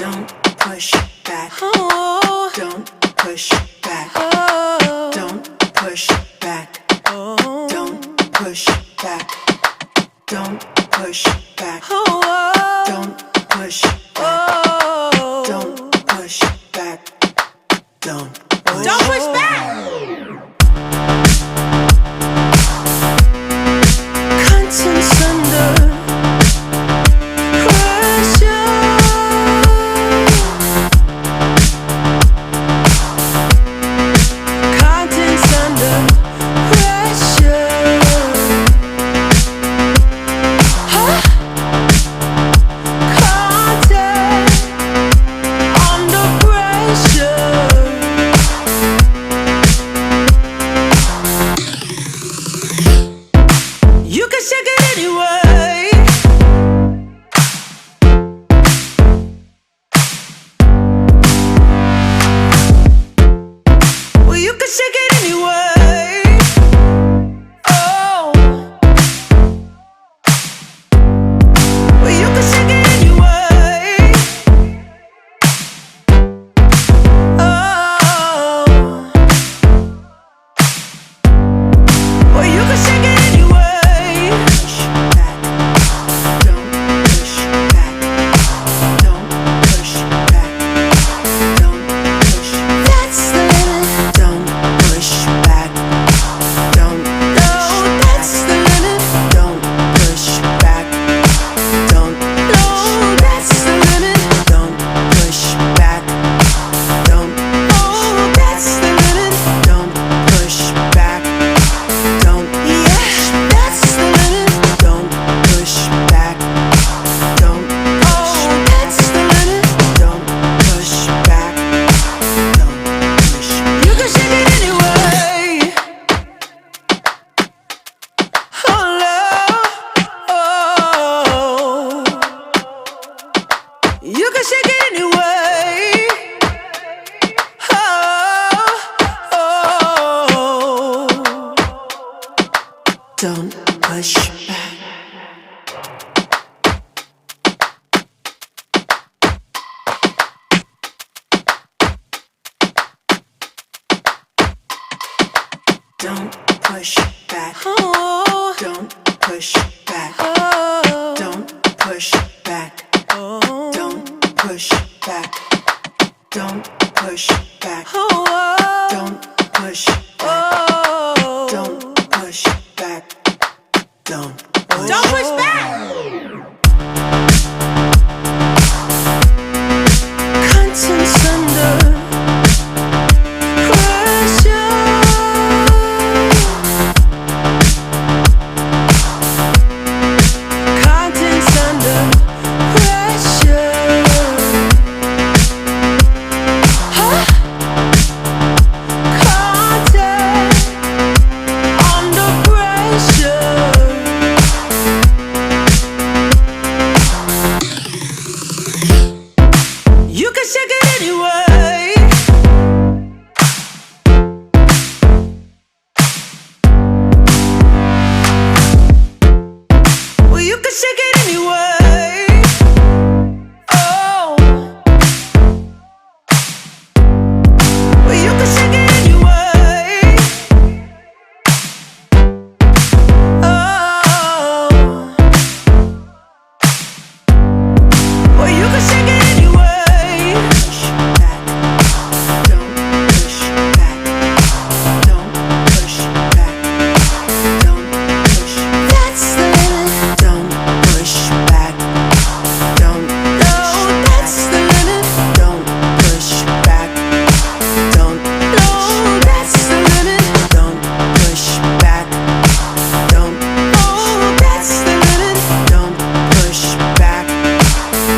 Don't push back. Oh. Don't push back. Oh. Don't push back. Oh. Don't push back. Don't push back. Oh. Don't push back. Oh. Don't push back. Don't push back. Contents under pressure. Contents under pressure. Huh? Content under pressure. You can shake it anyway. Well, you can shake it anyway. Oh. Well, you can shake it anyway. Oh. Well, you can shake it anyway. Push back. Don't push back. Don't push back. Don't push. That's the limit. Don't push back. Don't. No, that's the limit. Don't push back. Don't. No, that's the limit. Don't push back. Don't. Oh, that's the limit. Don't push back. Don't. Yeah, that's the limit. Don't push back. Don't. Oh, that's the limit. Don't push back. Don't push. You can shake it anyway. Oh, love. Oh. You can shake it anyway. Oh. Don't push back. Don't push back. Oh. Don't push back. Oh. Don't push back. Oh. Don't push back. Don't push back. Oh. Don't push back. Oh. Don't push back. Don't push back. Contents under pressure. Contents under pressure. Huh? Content under pressure. You can shake it anyway. Well, you can shake it anyway. Oh. Well, you can shake it anyway. Oh. Well, you can shake it anyway. Push back. Don't push back. Don't push back. Don't push. That's the limit. Don't push back. Don't. No, that's the limit. Don't push back. Don't. No, that's the limit. Don't push back. Don't. Oh, that's the limit. Don't push back.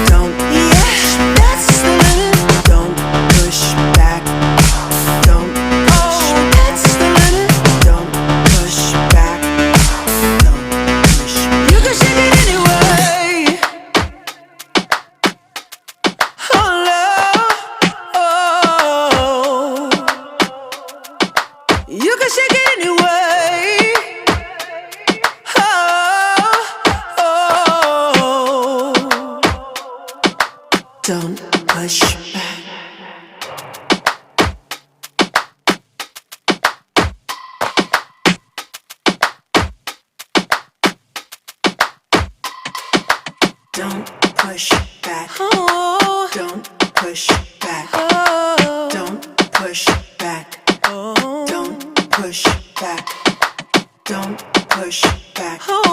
Don't. Yeah, that's the limit. Don't push back. Don't. Oh, that's the limit. Don't push back. Don't push. You can shake it anyway. Oh, love. Oh. You can shake it anyway. Oh. Don't push back. Don't push back. Oh. Don't push back. Oh. Don't push back. Oh. Don't push back. Don't push back. Oh.